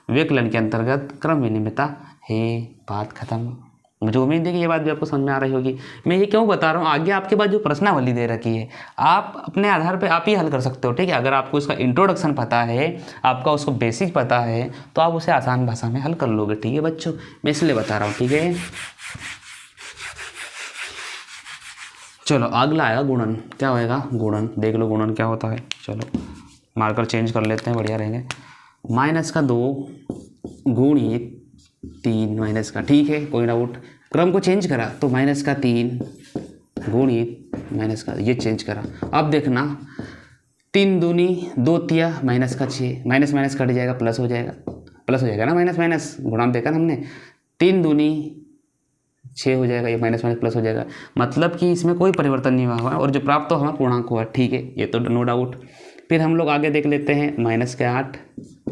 व्यकलन के अंतर्गत क्रम विनिमयता है। बात खत्म। मुझे उम्मीद है कि ये बात भी आपको समझ में आ रही होगी। मैं ये क्यों बता रहा हूँ, आगे आपके पास जो प्रश्नावली दे रखी है, आप अपने आधार पे आप ही हल कर सकते हो, ठीक है? अगर आपको इसका इंट्रोडक्शन पता है, आपका उसको बेसिक पता है, तो आप उसे आसान भाषा में हल कर लोगे, ठीक है बच्चों? मैं इसलिए बता रहा हूँ, ठीक है? चलो अगला आएगा गुणन। क्या होएगा? गुणन। देख लो गुणन क्या होता है। चलो मार्कर चेंज कर लेते हैं, बढ़िया रहेंगे। माइनस का 2 गुणित 3 माइनस का, ठीक है, कोई डाउट? क्रम को चेंज करा तो माइनस का 3 गुणित माइनस का, ये चेंज करा। अब देखना, 3 दूनी 2 तिया माइनस का 6, माइनस माइनस कट जाएगा, प्लस हो जाएगा ना। माइनस माइनस गुणा देखा ना हमने, 3 दूनी 6 हो जाएगा, ये माइनस माइनस प्लस हो जाएगा। मतलब कि इसमें कोई परिवर्तन नहीं हुआ, और जो प्राप्त हुआ पूर्णांक हुआ, ठीक है, ये तो नो डाउट। फिर हम लोग आगे देख लेते हैं, माइनस के 8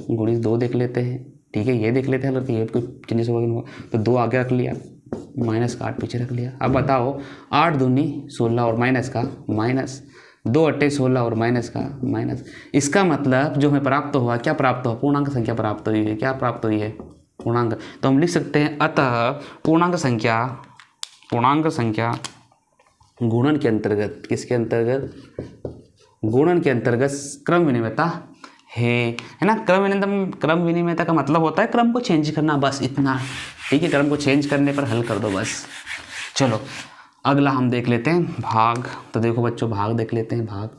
गुणित 2 देख लेते हैं, ठीक है, ये देख लेते हैं। अगर ये कोई चेंजेस होगा तो 2 आगे रख लिया, माइनस का 8 पीछे रख लिया। अब बताओ, 8 दूनी 16 और माइनस का माइनस, 2 अट्टे 16 और माइनस का माइनस। इसका मतलब जो हमें प्राप्त हुआ, क्या प्राप्त हुआ? पूर्णांक संख्या प्राप्त हुई है। क्या प्राप्त हुई है? पूर्णांक। तो हम लिख सकते हैं, अतः पूर्णांक संख्या गुणन के अंतर्गत, किसके अंतर्गत? गुणन के अंतर्गत क्रम विनिमयता है ना? क्रम विनिमयता का मतलब होता है क्रम को चेंज करना, बस इतना, ठीक है? क्रम को चेंज करने पर हल कर दो बस। चलो अगला हम देख लेते हैं भाग। तो देखो बच्चों, भाग देख लेते हैं। भाग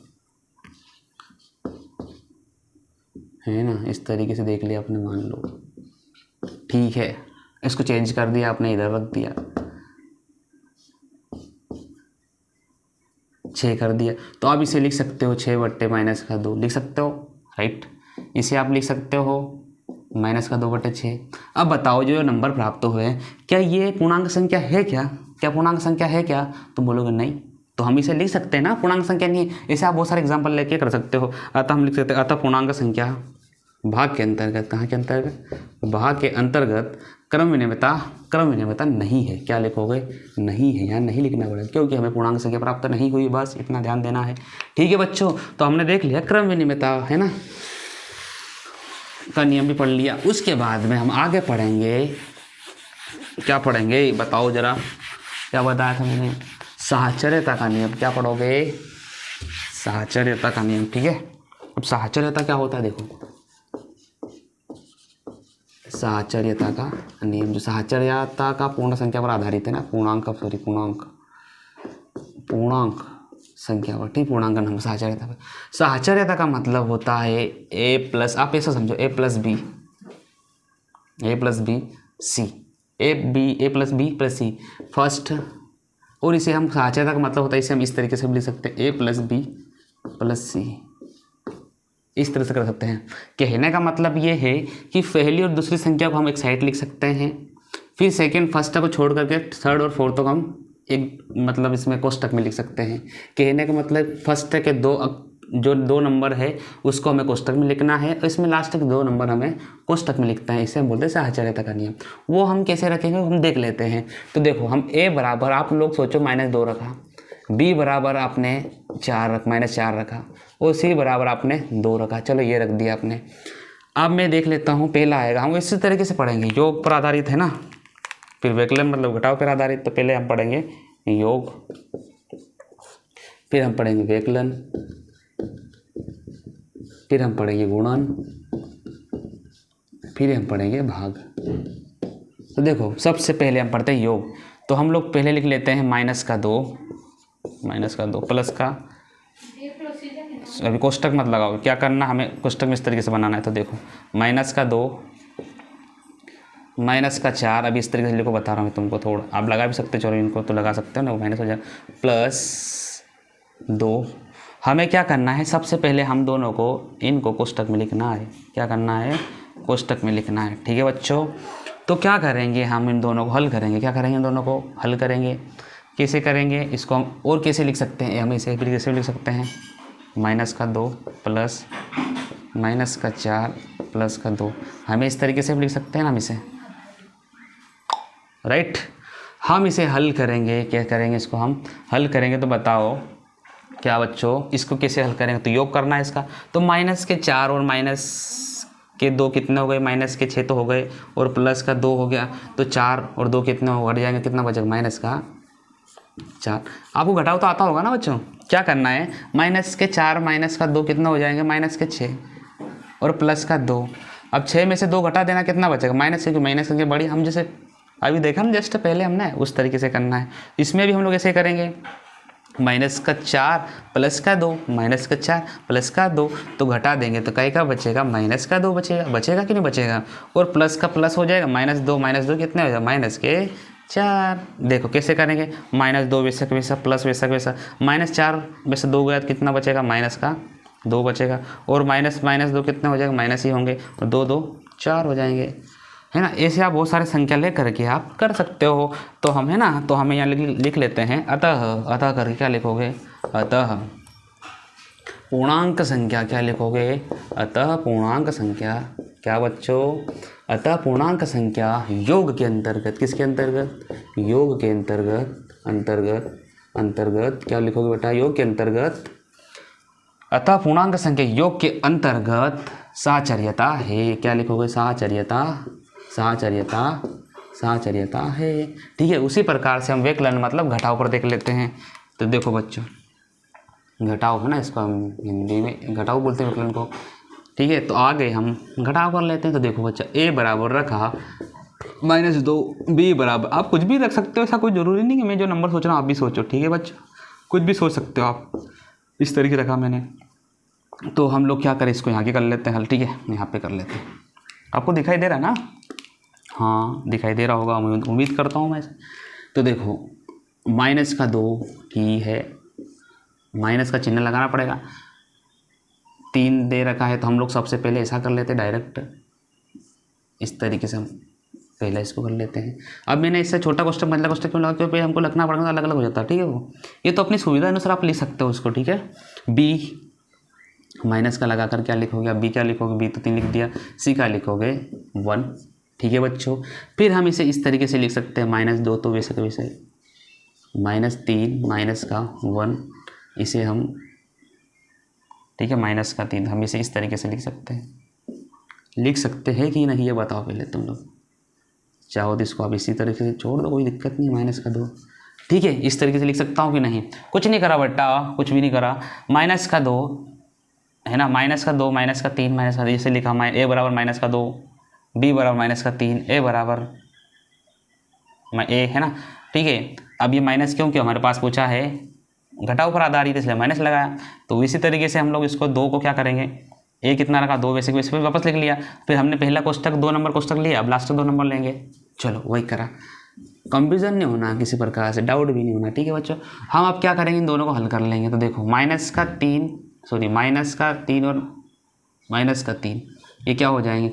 है ना, इस तरीके से देख लिया आपने, मान लो, ठीक है। इसको चेंज कर दिया आपने, इधर रख दिया, 6 कर दिया। तो आप इसे लिख सकते हो 6 बट्टे माइनस का 2 लिख सकते हो, राइट? इसे आप लिख सकते हो माइनस का 2 बट्टे 6। अब बताओ, जो नंबर प्राप्त हुए, क्या ये पूर्णांक संख्या है? क्या पूर्णांक संख्या है क्या? तो बोलोगे नहीं, तो हम इसे लिख सकते हैं ना, पूर्णांक संख्या नहीं है। इसे आप बहुत सारे एग्जाम्पल लेके कर सकते हो। अतः हम लिख सकते हैं, अतः पूर्णांक संख्या भाग के अंतर्गत, कहाँ के अंतर्गत? भाग के अंतर्गत क्रम विनिमयता नहीं है। क्या लिखोगे? नहीं है, यहाँ नहीं लिखना पड़ेगा, क्योंकि हमें पूर्णांक संख्या प्राप्त नहीं हुई, बस इतना ध्यान देना है, ठीक है बच्चों? तो हमने देख लिया क्रम विनिमयता, है ना, का नियम भी पढ़ लिया। उसके बाद में हम आगे पढ़ेंगे, क्या पढ़ेंगे बताओ जरा? क्या बताया था मैंने? साहचर्यता का नियम। क्या पढ़ोगे? साहचर्यता का नियम, ठीक है? अब साहचर्यता क्या होता है देखो, साहचर्यता का नियम, जो साहचर्यता का पूर्ण संख्या पर आधारित है ना, पूर्णांक संख्या पर, ठीक? पूर्णांक नाम साहचर्यता पर। साहचर्यता का मतलब होता है ए प्लस, आप ऐसा समझो, ए प्लस बी सी, ए प्लस बी प्लस सी फर्स्ट। और इसे हम साहचर्यता का मतलब होता है, इसे हम इस तरीके से भी लिख सकते हैं, ए प्लस बी प्लस सी, इस तरह से कर सकते हैं। कहने का मतलब ये है कि पहली और दूसरी संख्या को हम एक साइड लिख सकते हैं, फिर सेकंड फर्स्ट को छोड़ करके थर्ड और फोर्थ को हम एक मतलब इसमें कोष्टक में लिख सकते हैं। कहने का मतलब फर्स्ट के जो दो नंबर है उसको हमें कोष्टक में लिखना है, और इसमें लास्ट के दो नंबर हमें कोष्टक में लिखता है। इसे हम बोलते हैं साहचर्यता का नियम। वो हम कैसे रखेंगे हम देख लेते हैं। तो देखो हम a बराबर, आप लोग सोचो -2 रखा, b बराबर आपने -4 रखा, और c बराबर आपने 2 रखा। चलो ये रख दिया आपने। अब मैं देख लेता हूँ पहला आएगा। हम इसी तरीके से पढ़ेंगे, योग पर आधारित है ना, फिर व्यकलन मतलब घटाव पर आधारित। तो पहले हम पढ़ेंगे योग, फिर हम पढ़ेंगे व्यकलन, फिर हम पढ़ेंगे गुणन, फिर हम पढ़ेंगे भाग। तो देखो सबसे पहले हम पढ़ते हैं योग। तो हम लोग पहले लिख लेते हैं -2 प्लस का, अभी कोष्टक मत लगाओ, क्या करना हमें कोष्टक में इस तरीके से बनाना है। तो देखो -2 -4, अभी इस तरीके से लिखो, बता रहा हूँ तुमको, थोड़ा आप लगा भी सकते हो, चलो इनको तो लगा सकते हो ना, माइनस हो जाए +2। हमें क्या करना है, सबसे पहले हम दोनों को इनको कोष्टक में लिखना है। क्या करना है, कोष्टक में लिखना है। ठीक है बच्चों, तो क्या करेंगे, हम इन दोनों को हल करेंगे। क्या करेंगे, इन दोनों को हल करेंगे। कैसे करेंगे, इसको हम और कैसे लिख सकते हैं, हम इसे फिर कैसे लिख सकते हैं, -2 प्लस -4 प्लस 2, हमें इस तरीके से भी लिख सकते हैं ना हम इसे, राइट। हम इसे हल करेंगे, क्या करेंगे, इसको हम हल करेंगे। तो बताओ क्या बच्चों, इसको कैसे हल करेंगे, तो योग करना है इसका। तो -4 और -2 कितने हो गए, -6 तो हो गए, और +2 हो गया। तो 4 और 2 कितने हो, घट जाएंगे, कितना बचेगा, -4। आपको घटाव तो आता होगा ना बच्चों। क्या करना है, -4 -2 कितना हो जाएंगे, -6 और +2। अब 6 में से 2 घटा देना, कितना बचेगा, -6, माइनस संख्या बड़ी, हम जैसे अभी देखा ना जस्ट पहले हमने, उस तरीके से करना है। इसमें भी हम लोग ऐसे करेंगे, -4 +2 -4 +2, तो घटा देंगे तो कई का बचेगा, -2 बचेगा कि नहीं बचेगा, और प्लस का प्लस हो जाएगा, -2 कितने हो जाएगा, -4। देखो कैसे करेंगे, -2 बेशक वैसा, प्लस बेशक वैसा, -4 में से 2 गया कितना बचेगा, -2 बचेगा, और -2 कितने हो जाएगा, माइनस ही होंगे, और 2 2 4 हो जाएंगे, है ना। ऐसे आप बहुत सारे संख्या ले करके आप कर सकते हो। तो हम है ना, तो हमें यहाँ लिख लेते हैं अतः करके क्या लिखोगे, अतः पूर्णांक संख्या, क्या लिखोगे, अतः पूर्णांक संख्या, क्या बच्चों, अतः पूर्णांक संख्या योग के अंतर्गत, किसके अंतर्गत, योग के अंतर्गत क्या लिखोगे बेटा, योग के अंतर्गत, अतः पूर्णांक संख्या योग के अंतर्गत साहचर्यता है। क्या लिखोगे, साहचर्यता है। ठीक है, उसी प्रकार से हम व्यकलन मतलब घटाव पर देख लेते हैं। तो देखो बच्चों, घटाव है ना, इसको हम हिंदी में घटाव बोलते हैं व्यकलन को। ठीक है, तो आगे हम घटाव कर लेते हैं। तो देखो बच्चा, a बराबर रखा -2, b बराबर, आप कुछ भी रख सकते हो, ऐसा कोई ज़रूरी नहीं कि मैं जो नंबर सोच रहा हूँ आप भी सोचो। ठीक है बच्चों, कुछ भी सोच सकते हो आप, इस तरीके रखा मैंने। तो हम लोग क्या करें, इसको यहाँ के कर लेते हैं हल। ठीक है, यहाँ पे कर लेते हैं। आपको दिखाई दे रहा है ना, हाँ दिखाई दे रहा होगा, उम्मीद करता हूँ मैं। तो देखो -2 की है, माइनस का चिन्ह लगाना पड़ेगा। 3 दे रखा है, तो हम लोग सबसे पहले ऐसा कर लेते हैं, डायरेक्ट इस तरीके से हम पहले इसको कर लेते हैं। अब मैंने इससे छोटा कोष्टक मतलब कोष्टक क्यों लगा, क्योंकि हमको लिखना पड़ेगा, अलग अलग हो जाता है। ठीक है, वो ये तो अपनी सुविधा अनुसार आप लिख सकते हो उसको। ठीक है, b माइनस का लगा कर क्या लिखोगे, b क्या लिखोगे, b तो 3 लिख दिया, c का लिखोगे 1। ठीक है बच्चों, फिर हम इसे इस तरीके से लिख सकते हैं, -2 तो वैसे के वैसे, -3 माइनस का 1, इसे हम, ठीक है, -3, हम इसे इस तरीके से लिख सकते हैं कि नहीं, ये बताओ पहले तुम लोग। चाहो तो इसको आप इसी तरीके से छोड़ दो, कोई दिक्कत नहीं, -2। ठीक है, इस तरीके से लिख सकता हूँ कि नहीं, कुछ नहीं करा बेटा, कुछ भी नहीं करा। -2 है ना, -2 -3 -3, जैसे लिखा, a बराबर -2, b बराबर -3, a बराबर a, है ना। ठीक है, अब ये माइनस क्यों हमारे पास पूछा है, घटाव पर आधारित, इसलिए माइनस लगाया। तो इसी तरीके से हम लोग इसको 2 को क्या करेंगे, a कितना रखा, 2 वैसे वैसे वापस लिख लिया। फिर हमने पहला कोष्टक 2 नंबर कोष्टक लिया, अब लास्ट 2 नंबर लेंगे। चलो वही करा, कंफ्यूजन नहीं होना, किसी प्रकार से डाउट भी नहीं होना। ठीक है बच्चों, हम अब क्या करेंगे, इन दोनों को हल कर लेंगे। तो देखो -3 और माइनस का 3, ये क्या हो जाएंगे,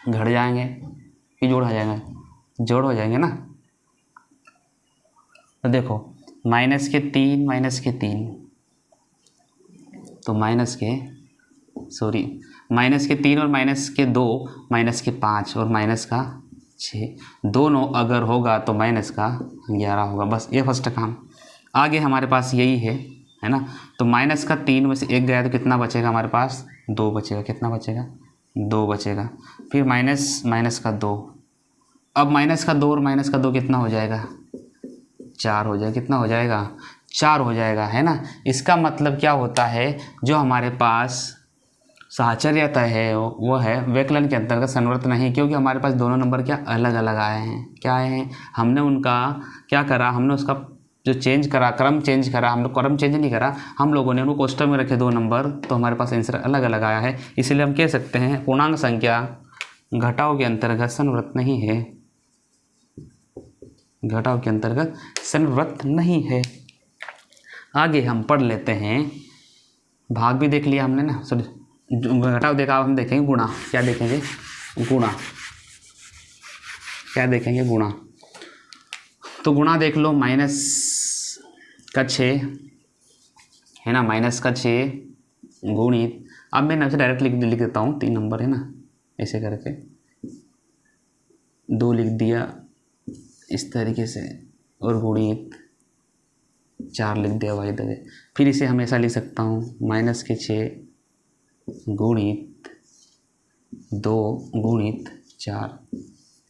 घट जाएंगे कि जोड़ हो जाएगा, जोड़ हो जाएंगे ना। तो देखो माइनस के 3 तो माइनस के 3 और माइनस के 2, माइनस के 5 और माइनस का 6, दोनों अगर होगा तो माइनस का 11 होगा। बस ये फर्स्ट काम। आगे हमारे पास यही है ना। तो माइनस का 3 में से 1 गया तो कितना बचेगा हमारे पास, 2 बचेगा। कितना बचेगा, 2 बचेगा। फिर माइनस का 2, अब माइनस का 2 और माइनस का 2 कितना हो जाएगा, 4 हो जाएगा। कितना हो जाएगा, 4 हो जाएगा, है ना। इसका मतलब क्या होता है, जो हमारे पास साहचर्यता है वो है व्यवकलन के अंतर्गत संवृत नहीं, क्योंकि हमारे पास दोनों नंबर क्या अलग अलग आए हैं। क्या आए हैं, हमने उनका क्या करा, हमने उसका जो चेंज करा, क्रम चेंज करा। हम लोग क्रम चेंज नहीं करा, हम लोगों ने उनको कोष्ठक में रखे 2 नंबर, तो हमारे पास आंसर अलग अलग आया है। इसलिए हम कह सकते हैं पूर्णांक संख्या घटाव के अंतर्गत संवृत नहीं है, घटाव के अंतर्गत संवृत नहीं है। आगे हम पढ़ लेते हैं, भाग भी देख लिया हमने ना, सॉरी घटाव देखा। अब हम देखेंगे गुणा। क्या देखेंगे, गुणा। क्या देखेंगे, गुणा। तो गुणा देख लो, माइनस का 6 है ना, माइनस का 6 गुणित, अब मैं नंबर डायरेक्ट लिख देता हूँ, 3 नंबर है ना, ऐसे करके 2 लिख दिया इस तरीके से, और गुणित 4 लिख दिया भाई दबे। फिर इसे हमेशा लिख सकता हूँ माइनस के 6 गुणित 2 गुणित 4,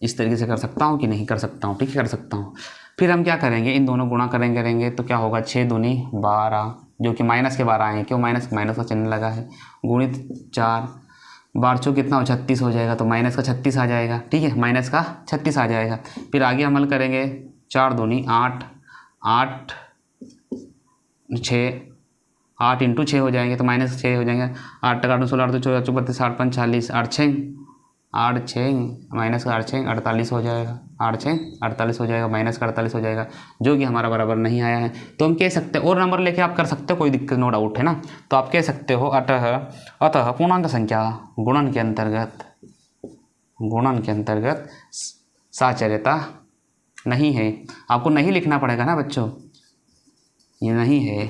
इस तरीके से कर सकता हूँ कि नहीं कर सकता हूँ, ठीक है कर सकता हूँ। फिर हम क्या करेंगे, इन दोनों गुणा करेंगे तो क्या होगा, 6 दूनी 12, जो कि माइनस के 12 आए, क्यों माइनस का चिन्ह लगा है, गुणित 4, 12 कितना हो 36 हो जाएगा, तो माइनस का 36 आ जाएगा, ठीक है, माइनस का 36 आ जाएगा। फिर आगे अमल करेंगे, 4 दूनी 8, 8 6, 8 इंटू 6 हो जाएंगे, तो माइनस 6 हो जाएंगे। 8 8 16 8 14 34 8 5 40, 8 6 माइनस का 8 6 48 हो जाएगा, 8 6 48 हो जाएगा, माइनस का 48 हो जाएगा, जो कि हमारा बराबर नहीं आया है। तो हम कह सकते हैं, और नंबर लेके आप कर सकते हो, कोई दिक्कत नो डाउट है ना। तो आप कह सकते हो अतः पूर्णांक संख्या गुणन के अंतर्गत साहचर्यता नहीं है। आपको नहीं लिखना पड़ेगा ना बच्चों, ये नहीं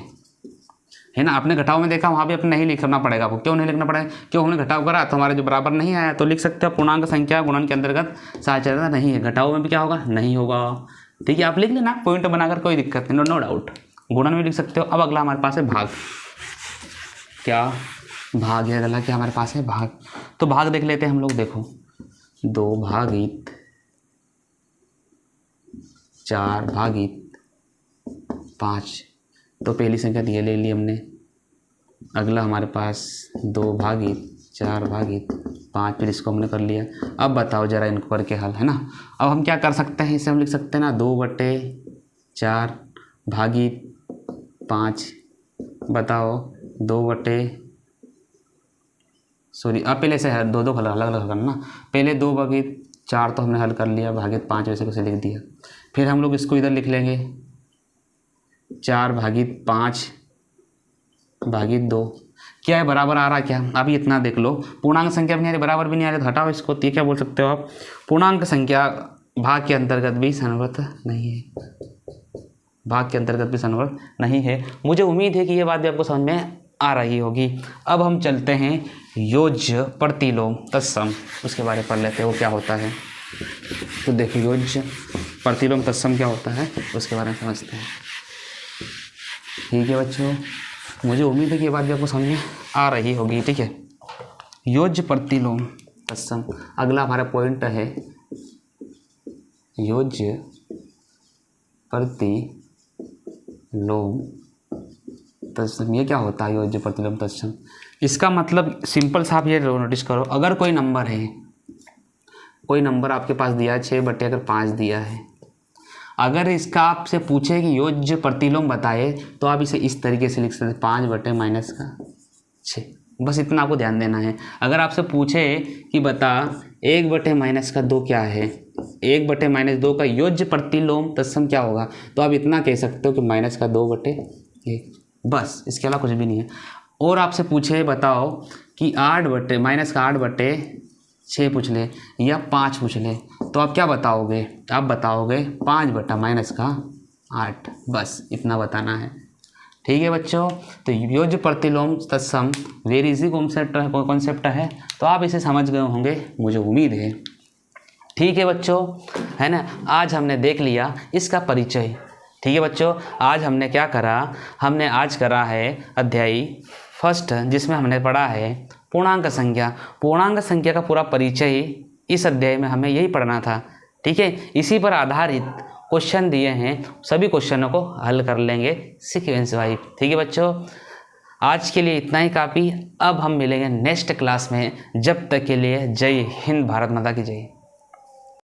है ना। आपने घटाव में देखा, वहाँ भी अपने नहीं लिखना पड़ेगा आपको। क्यों नहीं लिखना पड़ेगा, क्यों हमने घटाव करा तो हमारे जो बराबर नहीं आया, तो लिख सकते हो पूर्णांक संख्या गुणन के अंतर्गत साहचर्यता नहीं है। घटाव में भी क्या होगा, नहीं होगा, ठीक है। आप लिख लेना पॉइंट बनाकर, कोई दिक्कत नहीं, नो डाउट। गुणन में लिख सकते हो। अब अगला हमारे पास है भाग। क्या भाग है, अगला क्या हमारे पास है, भाग। तो भाग देख लेते हैं हम लोग। देखो 2 भागित 4 भागित 5, तो पहली संख्या ये ले ली हमने। अगला हमारे पास 2 भागित 4 भागित 5, फिर इसको हमने कर लिया। अब बताओ जरा इनको करके हल, है ना। अब हम क्या कर सकते हैं, इसे हम लिख सकते हैं ना 2/4 भागित 5, बताओ 2/, अब पहले से 2 अलग अलग करना। पहले 2/4 तो हमने हल कर लिया, भागित 5 वैसे कैसे लिख दिया। फिर हम लोग इसको इधर लिख लेंगे 4 भागित 5 भागित 2, क्या है बराबर आ रहा क्या। अभी इतना देख लो, पूर्णांक संख्या भी नहीं आ रही, बराबर भी नहीं आ रही, तो हटाओ इसको। तो ये क्या बोल सकते हो आप, पूर्णांक संख्या भाग के अंतर्गत भी संवृत नहीं है, भाग के अंतर्गत भी संवृत नहीं है। मुझे उम्मीद है कि ये बात भी आपको समझ में आ रही होगी। अब हम चलते हैं योज्य प्रतिलोम तत्सम, उसके बारे में पढ़ लेते हैं वो क्या होता है। तो देखो योज्य प्रतिलोम तत्सम क्या होता है, उसके बारे में समझते हैं। ठीक है बच्चों, मुझे उम्मीद है कि ये बात भी आपको समझ में आ रही होगी, ठीक है। योज्य प्रतिलोम तत्सम, अगला हमारा पॉइंट है योज्य प्रतिलोम तत्सम। ये क्या होता है योज्य प्रतिलोम तत्सम, इसका मतलब सिंपल सा आप ये नोटिस करो। अगर कोई नंबर है, कोई नंबर आपके पास दिया है 6/5 दिया है, अगर इसका आपसे पूछे कि योज्य प्रतिलोम बताए, तो आप इसे इस तरीके से लिख सकते हैं 5/-6, बस इतना आपको ध्यान देना है। अगर आपसे पूछे कि बता 1/-2 क्या है, 1/-2 का योज्य प्रतिलोम तत्सम क्या होगा, तो आप इतना कह सकते हो कि -2/1, बस, इसके अलावा कुछ भी नहीं है। और आपसे पूछे बताओ कि 8/-6 पूछ ले या 5 पूछ ले, तो आप क्या बताओगे? आप बताओगे 5/-8, बस इतना बताना है। ठीक है बच्चों, तो योज्य प्रतिलोम तत्सम वेरी इजी कॉन्सेप्ट है, तो आप इसे समझ गए होंगे, मुझे उम्मीद है। ठीक है बच्चों, है ना। आज हमने देख लिया इसका परिचय। ठीक है बच्चों, आज हमने क्या करा? हमने आज करा है अध्याय फर्स्ट, जिसमें हमने पढ़ा है पूर्णांक संख्या। पूर्णांक संख्या का पूरा परिचय इस अध्याय में हमें यही पढ़ना था। ठीक है, इसी पर आधारित क्वेश्चन दिए हैं, सभी क्वेश्चनों को हल कर लेंगे सीक्वेंस वाइज। ठीक है बच्चों, आज के लिए इतना ही काफ़ी। अब हम मिलेंगे नेक्स्ट क्लास में, जब तक के लिए जय हिंद, भारत माता की जय।